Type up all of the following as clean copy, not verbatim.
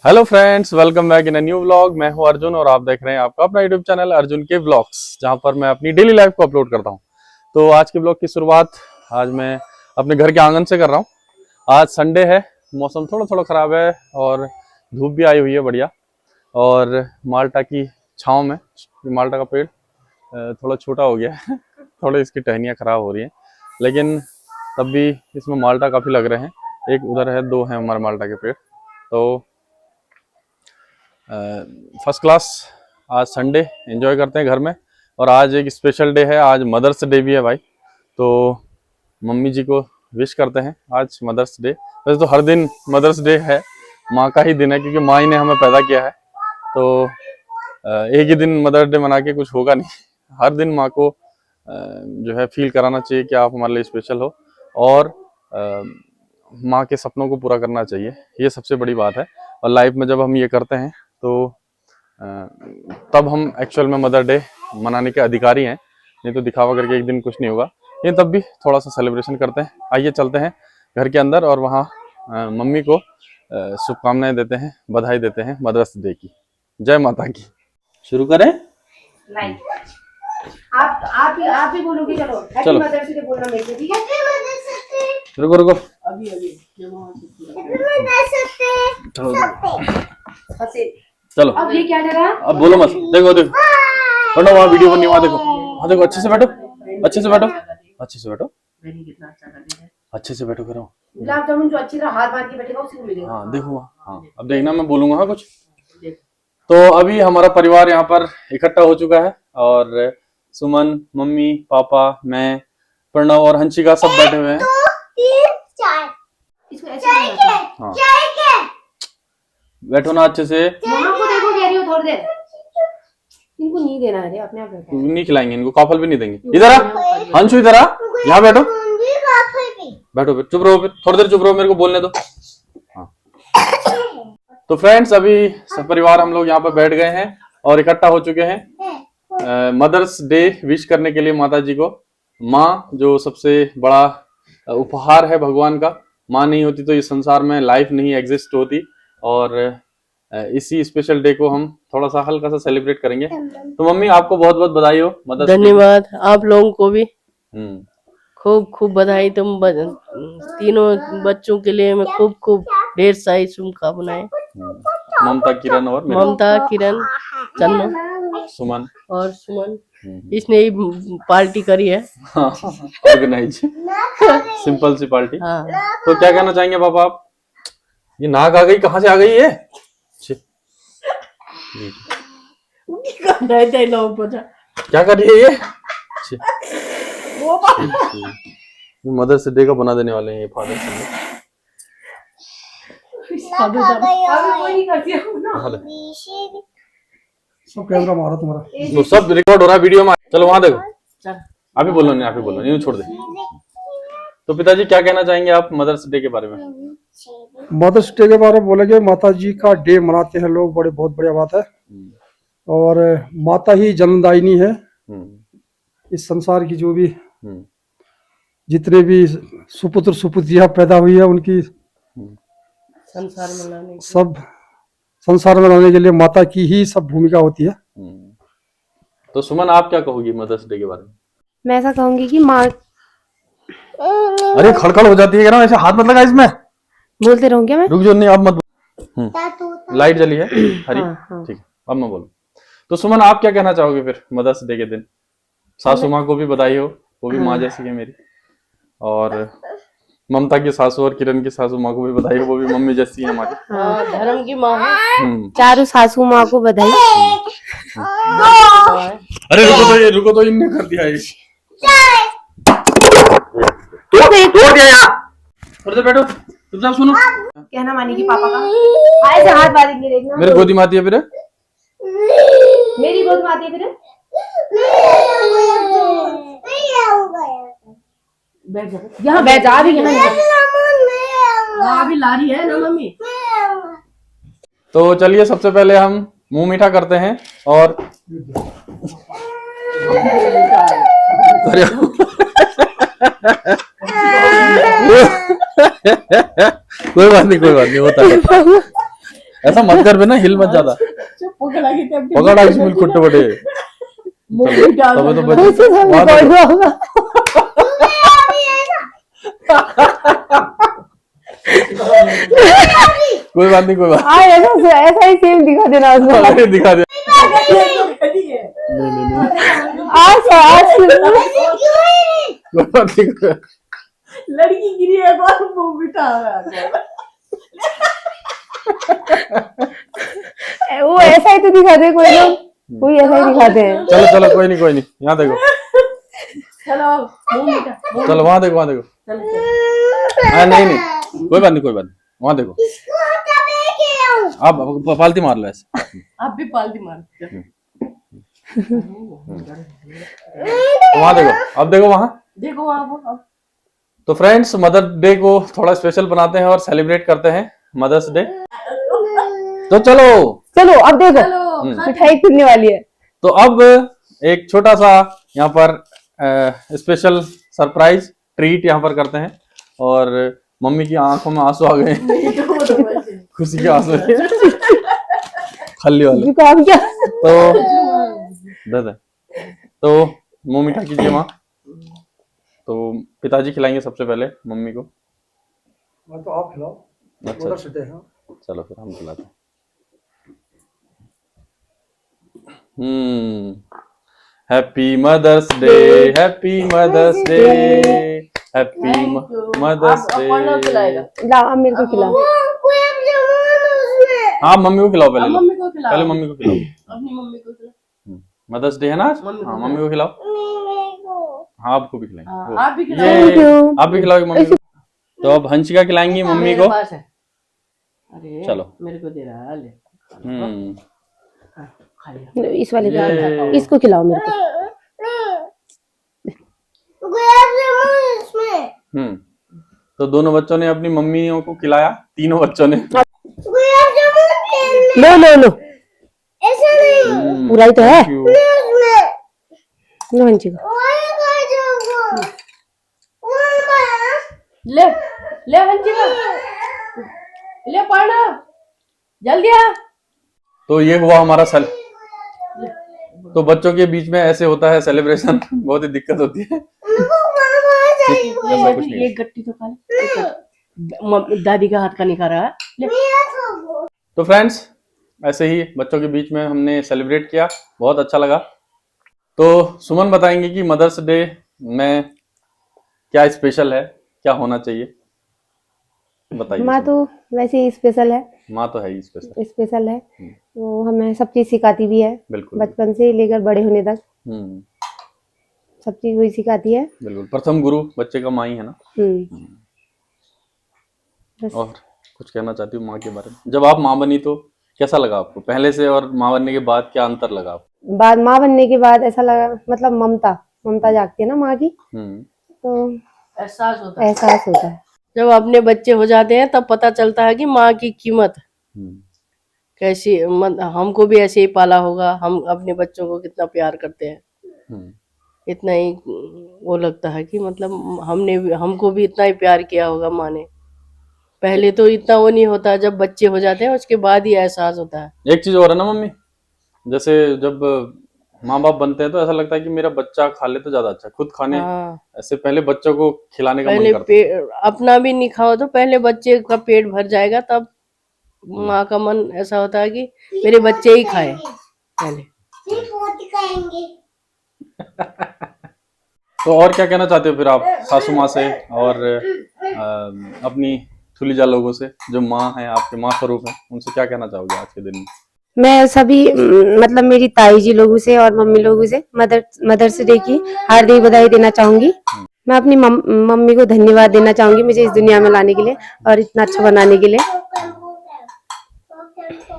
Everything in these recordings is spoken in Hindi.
Hello friends, welcome back in a new vlog. मैं हूं अर्जुन और आप देख रहे हैं आपका अपना यूट्यूब चैनल अर्जुन के व्लॉग्स, जहां पर मैं अपनी डेली लाइफ को अपलोड करता हूं। तो आज के व्लॉग की शुरुआत आज मैं अपने घर के आंगन से कर रहा हूं। आज संडे है, मौसम थोड़ा थोड़ा ख़राब है और धूप भी आई हुई है बढ़िया। और माल्टा की छाँव में, माल्टा का पेड़ थोड़ा छोटा हो गया है थोड़ी इसकी टहनियाँ ख़राब हो रही हैं, लेकिन तब भी इसमें माल्टा काफ़ी लग रहे हैं। एक उधर है, दो हैं हमारे माल्टा के पेड़। तो फर्स्ट क्लास आज संडे एंजॉय करते हैं घर में। और आज एक स्पेशल डे है, आज मदर्स डे भी है भाई। तो मम्मी जी को विश करते हैं आज मदर्स डे। वैसे तो हर दिन मदर्स डे है, माँ का ही दिन है, क्योंकि माँ ही ने हमें पैदा किया है। तो एक ही दिन मदर्स डे मना के कुछ होगा नहीं। हर दिन माँ को जो है फील कराना चाहिए कि आप हमारे लिए स्पेशल हो, और माँ के सपनों को पूरा करना चाहिए। ये सबसे बड़ी बात है। और लाइफ में जब हम ये करते हैं तो तब हम एक्चुअल में मदर डे मनाने के अधिकारी हैं। नहीं तो दिखावा करके एक दिन कुछ नहीं होगा, लेकिन तब भी थोड़ा सा सेलिब्रेशन करते हैं। आइए चलते हैं घर के अंदर और वहाँ मम्मी को शुभकामनाएं देते हैं, बधाई देते हैं मदर्स डे की। जय माता की। शुरू करें। आप ही बोलोगे। चलो चलो। मदर्स डे बोलना मेरे को, ठीक है? रुको रुको, अभी चलो चलो। अब ये क्या डरा? अब बोलो मत, देखो देखो बैठो, वहाँ वीडियो बनी, वहाँ देखो, वहाँ देखो, अच्छे से बैठो, अच्छे से बैठो, अच्छे से बैठो, कितना अच्छा कर दिया है। अच्छे से बैठो करो। गुलाब जामुन जो अच्छी तरह हाथ बांध के बैठेगा उसी को मिलेगा। हाँ देखो वहाँ, हाँ अब देखना, मैं बोलूंगा हाँ कुछ। तो अभी हमारा परिवार यहाँ पर इकट्ठा हो चुका है और सुमन, मम्मी, पापा, मैं, प्रणव और हंसिका सब बैठे हुए हैं। इसको ऐसे हाँ बैठो ना अच्छे से। मम्मा को देखो, कह रही हो थोड़ी देर। इनको नहीं देना है, अपने आप बैठो। नहीं खिलाएंगे इनको, काफल भी नहीं देंगे। इधर आ हंसू, इधर आ, यहाँ बैठो, बैठो फिर, चुप रहो, फिर थोड़ी देर चुप रहो, मेरे को बोलने दो। हाँ तो फ्रेंड्स, अभी सब परिवार हम लोग यहाँ पर बैठ गए हैं और इकट्ठा हो चुके हैं मदर्स डे विश करने के लिए माता जी को। माँ जो सबसे बड़ा उपहार है भगवान का, माँ नहीं होती तो इस संसार में लाइफ नहीं एग्जिस्ट होती। और इसी स्पेशल डे को हम थोड़ा सा हल्का सा सेलिब्रेट करेंगे। तो मम्मी आपको बहुत बहुत बधाई हो मदर्स डे। धन्यवाद आप लोगों को भी हम्म, खूब खूब बधाई। तीनों बच्चों के लिए मैं खूब खूब ढेर सारी शुभकामनाएं। ममता, किरण और मेरी ममता, किरण, चन्नू सुमन और सुमन, इसने ही पार्टी करी है। ऑर्गेनाइज सिंपल सी पार्टी। हाँ तो क्या कहना चाहेंगे पापा आप? ये नाक आ गई, कहाँ से आ गई ये? क्या कर रही है ये? मदर्स डे का बना देने वाले हैं ये फादर से। सब कैमरा मारो तुम्हारा, तो सब रिकॉर्ड हो रहा है वीडियो में। चलो वहां देखो, आप ही बोलो, नहीं आप ही बोलो, नहीं छोड़ दे। तो पिताजी क्या कहना चाहेंगे आप मदर्स डे के बारे में? मदर्स डे के बारे में बोलेंगे, माता जी का डे मनाते हैं लोग, बड़े बहुत बढ़िया बात है। और माता ही जन्मदायिनी है। इस संसार की जो भी जितने भी सुपुत्र सुपुत्रियां पैदा हुई है, उनकी सब संसार में लाने के लिए माता की ही सब भूमिका होती है। तो सुमन आप क्या कहोगी मदर्स डे के बारे में? मैं ऐसा कहूंगी कि माँ, अरे खड़खड़ हो जाती है ना, ऐसे हाथ मत लगा इसमें। बोलते रहूं क्या मैं? रुक जाओ, नहीं आप मत। लाइट जली है हरी। हाँ। ठीक है, अब मैं बोलूं। तो सुमन आप क्या कहना चाहोगे फिर मदर्स डे के दिन? सासू माँ को भी बधाई हो, वो भी माँ जैसी है मेरी। और ममता की सासू और किरण की सासू माँ को भी बधाई हो, वो भी मम्मी जैसी है हमारी। धर्म की माँ है। चारों सासू माँ को बधाई। अरे रुको तो इनने कर दिया ये। तोड़ दिया यार। थोड़ी देर बैठो, चुपचाप सुनो। कहना मानेगी पापा का। ऐसे हाथ बांधेंगे, देखना। मेरे गोदी में आती है फिर। मेरी गोद में आती है फिर। बैठ जा, यहाँ बैठ जा भी। अभी ला रही है ना मम्मी। तो चलिए सबसे पहले हम मुंह मीठा करते हैं और कोई बात नहीं होता है। ऐसा मत कर बेना, हिल मत ज्यादा, पकड़ा के तब पकड़ा इसमें कुट्टे बड़े। मूवी डाल तब तो दूंगा। बच्चे वहाँ देखो। कोई बात नहीं, कोई बात हाँ ऐसा ऐसा ही सेम दिखा देना उसको। नहीं, दिखा दे। आज आज कोई बात नहीं, कोई बात लड़की गिरी है और मुंह बिठा रहा है। वो ऐसा ही तो दिखाते हैं कोई लोग, कोई ऐसा ही दिखाते हैं। नहीं। चलो चलो, कोई नहीं, कोई नहीं, यहाँ देखो, चलो मुंह बिठा। चलो वहाँ देखो, वहाँ देखो। हाँ नहीं नहीं, कोई बात नहीं, कोई बात नहीं, वहाँ देखो। आप पालती मार लो ऐसे। आप भी पालती मार। वहाँ देखो, अब देखो वहाँ। देखो वहाँ तो फ्रेंड्स, मदर डे को थोड़ा स्पेशल बनाते हैं और सेलिब्रेट करते हैं मदर्स डे। तो चलो चलो अब देखो चलो मिठाई खुलने वाली है। तो अब एक छोटा सा यहाँ पर स्पेशल सरप्राइज ट्रीट यहाँ पर करते हैं। और मम्मी की आंखों में आंसू आ गए हैं, खुशी के आंसू खल्ली वाले। जुकाम क्या? तो दे दे, तो मुंह मीठा कीजिए माँ। तो पिताजी खिलाएंगे सबसे पहले मम्मी को। तो आप खिलाओ। अच्छा, मदर्स डे है। चलो फिर हम खिलाते हैं। Happy mother's day, happy mother's day, happy mother's day. लाओ अब मेरे को खिलाओ। हाँ मम्मी को खिलाओ पहले, मम्मी को खिलाओ। पहले मम्मी को खिलाओ। अपनी मम्मी को खिलाओ। मदर्स डे है ना आज? मम्मी को हाँ मम्मी को खिलाओ। हाँ आपको भी खिलाएंगे। हाँ, वो, आप भी खिलाओ। ये, Thank you. आप भी खिलाओगे मम्मी को। तो अब हंसिका खिलाएंगी मम्मी मेरे को। पास है। अरे चलो। मेरे को दे रहा है, ले हाँ, खा लिया। इस वाले ये। का इसको खिलाओ मेरे को। तो दोनों बच्चों ने अपनी मम्मियों को खिलाया, तीनों बच्चों ने। लो लो लो, पूरा ही तो है। Thank you. लो हंसी को। ले ले हंसिका, ले पढ़ना जल्दी आ। तो ये हुआ हमारा सेल। तो बच्चों के बीच में ऐसे होता है सेलिब्रेशन, बहुत ही दिक्कत होती है। ऐसा कुछ नहीं ये है। गट्टी तो खा ले। दादी का हाथ का नहीं खा रहा है। ले। तो फ्रेंड्स, ऐसे ही बच्चों के बीच में हमने सेलिब्रेट किया, बहुत अच्छा लगा। तो सुमन बताएंगे कि मदर्स डे में क्या स्पेशल है, क्या होना चाहिए, बताइए। माँ तो वैसे ही स्पेशल है, माँ तो है ही स्पेशल। स्पेशल है। वो हमें सब चीज सिखाती भी है, बिल्कुल बचपन से लेकर बड़े होने तक सब चीज वही सिखाती है। बिल्कुल, प्रथम गुरु बच्चे का माँ ही है ना। बस और कुछ कहना चाहती हूँ माँ के बारे में? जब आप माँ बनी तो कैसा लगा आपको, पहले से और माँ बनने के बाद क्या अंतर लगा आपको? बाद माँ बनने के बाद ऐसा लगा, मतलब ममता जागती है ना माँ की, तो एहसास होता है। एहसास होता है। जब अपने बच्चे हो जाते हैं तब पता चलता है कि माँ की कीमत कैसी। हमको भी ऐसे ही पाला होगा, हम अपने बच्चों को कितना प्यार करते हैं, इतना ही वो लगता है कि मतलब हमको भी इतना ही प्यार किया होगा माँ ने। पहले तो इतना वो नहीं होता, जब बच्चे हो जाते हैं उसके बाद ही एहसास होता है। एक चीज और है ना मम्मी, जैसे जब माँ बाप बनते हैं तो ऐसा लगता है कि मेरा बच्चा खा ले तो ज्यादा अच्छा, खुद खाने ऐसे पहले बच्चों को खिलाने का मन पहले करता है। अपना भी नहीं खाओ तो पहले बच्चे का पेट भर जाएगा, तब माँ का मन ऐसा होता है कि मेरे बच्चे ही खाए पहले। तो और क्या कहना चाहते हो फिर आप सासू माँ से और अपनी थुलीजा लोगों से, जो माँ है आपके, माँ स्वरूप है, उनसे क्या कहना चाहोगे आज के दिन में? मैं सभी मतलब मेरी ताई जी लोगों से और मम्मी लोगों से मदर्स डे की हार्दिक बधाई देना चाहूंगी। मैं अपनी मम्मी को धन्यवाद देना चाहूंगी मुझे इस दुनिया में लाने के लिए और इतना अच्छा बनाने के लिए।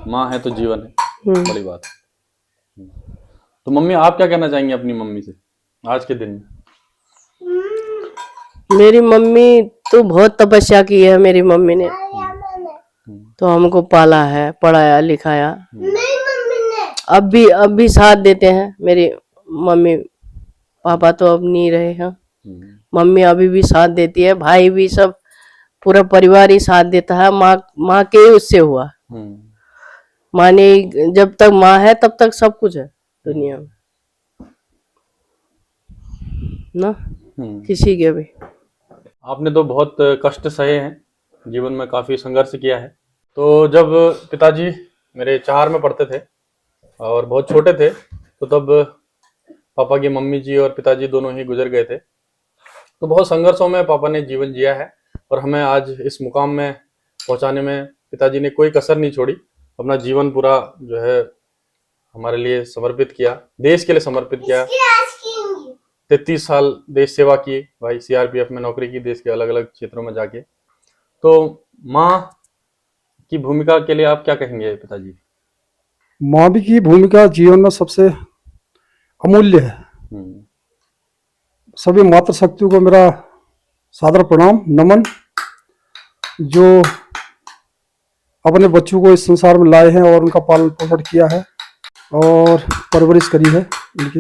माँ है तो जीवन है, बड़ी बात है। तो मम्मी आप क्या कहना चाहेंगी अपनी मम्मी से आज के दिन में? मेरी मम्मी तो बहुत तपस्या की है, मेरी मम्मी ने तो हमको पाला है, पढ़ाया लिखाया। अब भी साथ देते हैं मेरे मम्मी पापा, तो अब नहीं रहे हैं। मम्मी अभी भी साथ देती है, भाई भी, सब पूरा परिवार ही साथ देता है। माँ के उससे हुआ। माँ ने, जब तक माँ है तब तक सब कुछ है दुनिया में ना, किसी के भी। आपने तो बहुत कष्ट सहे हैं, जीवन में काफी संघर्ष किया है। तो जब पिताजी मेरे 4 में पढ़ते थे और बहुत छोटे थे, तो तब पापा की मम्मी जी और पिताजी दोनों ही गुजर गए थे। तो बहुत संघर्षों में पापा ने जीवन जिया है और हमें आज इस मुकाम में पहुंचाने में पिताजी ने कोई कसर नहीं छोड़ी। अपना जीवन पूरा जो है हमारे लिए समर्पित किया, देश के लिए समर्पित किया। 33 साल देश सेवा की भाई, सीआरपीएफ में नौकरी की, देश के अलग अलग क्षेत्रों में जाके। तो माँ की भूमिका के लिए आप क्या कहेंगे पिताजी? माँ भी की भूमिका जीवन में सबसे अमूल्य है। सभी मातृशक्तियों को मेरा सादर प्रणाम नमन, जो अपने बच्चों को इस संसार में लाए हैं और उनका पालन पोषण किया है और परवरिश करी है उनकी।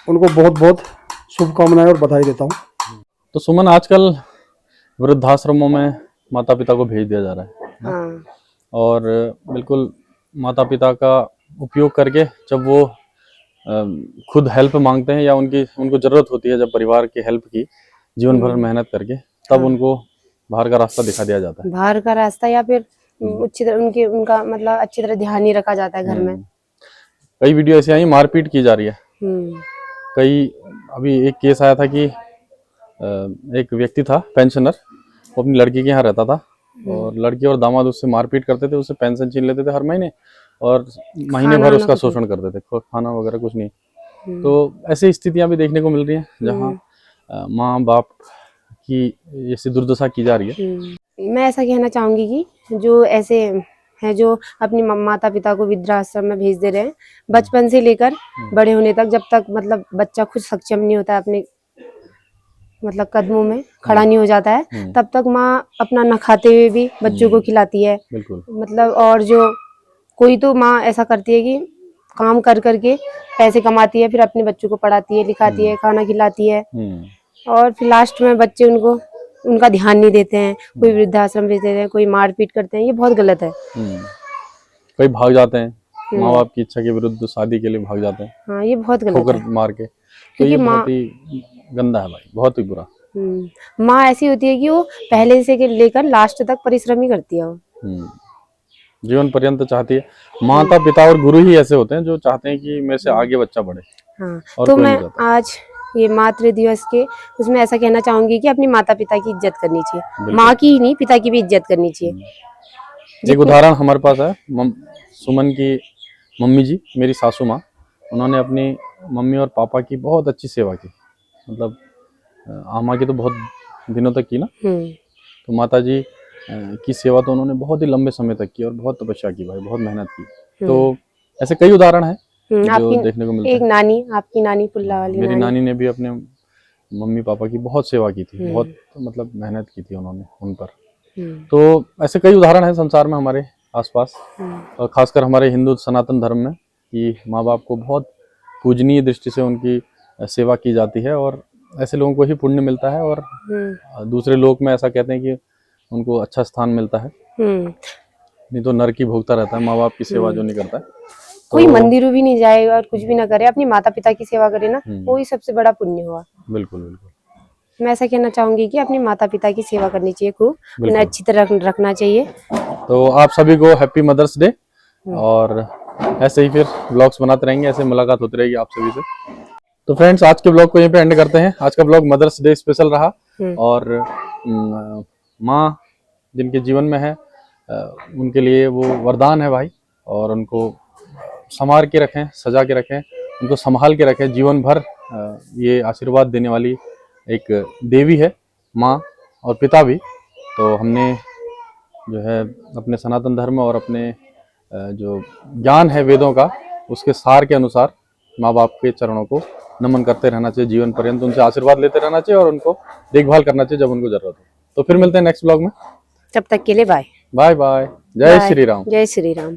उनको बहुत बहुत शुभकामनाएं और बधाई देता हूँ। तो सुमन, आजकल वृद्धाश्रमों में माता पिता को भेज दिया जा रहा है हाँ। और बिल्कुल माता पिता का उपयोग करके जब वो खुद हेल्प मांगते हैं या उनको जरूरत होती है, जब परिवार की हेल्प की जीवन भर मेहनत करके, तब उनको बाहर का रास्ता दिखा दिया जाता है। बाहर का रास्ता या फिर अच्छी तरह उनका मतलब अच्छी तरह ध्यान नहीं रखा जाता है घर में। कई वीडियो ऐसी आई, मारपीट की जा रही है। कई, अभी एक केस आया था कि एक व्यक्ति था पेंशनर, वो अपनी लड़की के यहाँ रहता था और लड़की और दामाद उससे मारपीट करते थे, उससे पेंशन छीन लेते थे हर महीने और महीने भर उसका शोषण करते थे, खाना वगैरह कुछ नहीं। तो ऐसी स्थितियां भी देखने को मिल रही हैं जहाँ माँ बाप की ऐसी दुर्दशा की जा रही है। मैं ऐसा कहना चाहूंगी कि जो ऐसे है जो अपनी माता पिता को वृद्धाश्रम में भेज दे रहे हैं, बचपन से लेकर बड़े होने तक, जब तक मतलब बच्चा खुद सक्षम नहीं होता है, अपने मतलब कदमों में खड़ा नहीं हो जाता है, तब तक माँ अपना न खाते हुए भी बच्चों को खिलाती है। मतलब और जो कोई तो माँ ऐसा करती है कि काम कर करके पैसे कमाती है, फिर अपने बच्चों को पढ़ाती है, लिखाती है, खाना खिलाती है और फिर लास्ट में बच्चे उनका ध्यान नहीं देते हैं, कोई वृद्धाश्रम भेज देते हैं, कोई मारपीट करते हैं। ये बहुत गलत है। कई भाग जाते हैं, माँ बाप की इच्छा के विरुद्ध शादी के लिए भाग जाते हैं। हाँ, ये बहुत गलत ठोकर है मार के। तो ये बहुत ही गंदा है भाई, बहुत ही बुरा। माँ ऐसी होती है कि वो पहले से लेकर लास्ट तक परिश्रम ही करती है। वो जीवन पर्यंत चाहती है। माता पिता और गुरु ही ऐसे होते हैं जो चाहते हैं कि मेरे से आगे बच्चा बढ़े। हाँ, तो मैं आज ये मातृ दिवस के उसमें ऐसा कहना चाहूंगी कि अपनी माता पिता की इज्जत करनी चाहिए, माँ की ही नहीं, पिता की भी इज्जत करनी चाहिए। एक उदाहरण हमारे पास है, सुमन की मम्मी जी, मेरी सासू माँ, उन्होंने अपनी मम्मी और पापा की बहुत अच्छी सेवा की। मतलब आमा की तो बहुत दिनों तक की ना, तो माता जी की सेवा तो उन्होंने बहुत ही लंबे समय तक की और बहुत तपस्या की भाई, बहुत मेहनत की। तो ऐसे कई उदाहरण हैं जो देखने को मिलते हैं। एक नानी, आपकी नानी पुल्ला वाली मेरी नानी ने भी अपने मम्मी पापा की बहुत सेवा की थी, बहुत मतलब मेहनत की थी उन्होंने उन पर। तो ऐसे कई उदाहरण हैं संसार में हमारे आसपास, और खासकर हमारे हिंदू सनातन धर्म में, कि माँ बाप को बहुत पूजनीय दृष्टि से उनकी सेवा की जाती है और ऐसे लोगों को ही पुण्य मिलता है और दूसरे लोक में ऐसा कहते हैं कि उनको अच्छा स्थान मिलता है, नहीं तो नरक ही भोगता रहता है माँ बाप की सेवा जो नहीं करता है। कोई मंदिरों भी नहीं जाए और कुछ भी ना करे, अपनी माता पिता की सेवा करे ना, वो ही सबसे बड़ा पुण्य हुआ। बिल्कुल बिल्कुल। मैं ऐसा कहना चाहूंगी कि अपनी माता पिता की सेवा करनी चाहिए, खूब उन्हें अच्छी तरह रखना चाहिए। तो आप सभी को हैप्पी मदर्स डे, और ऐसे ही फिर ब्लॉग्स बनाते रहेंगे, ऐसे मुलाकात होती रहेगी आप सभी से। तो फ्रेंड्स, आज के ब्लॉग को यहीं पे एंड करते हैं। आज का ब्लॉग मदर्स डे स्पेशल रहा और माँ जिनके जीवन में है उनके लिए वो वरदान है भाई, और उनको संवार के रखें, सजा के रखें, उनको संभाल के रखें जीवन भर। ये आशीर्वाद देने वाली एक देवी है माँ, और पिता भी। तो हमने जो है अपने सनातन धर्म और अपने जो ज्ञान है वेदों का, उसके सार के अनुसार माँ बाप के चरणों को नमन करते रहना चाहिए जीवन पर्यंत, उनसे आशीर्वाद लेते रहना चाहिए और उनको देखभाल करना चाहिए जब उनको जरूरत हो। तो फिर मिलते हैं नेक्स्ट ब्लॉग में, तब तक के लिए बाय बाय बाय। जय श्री राम। जय श्री राम।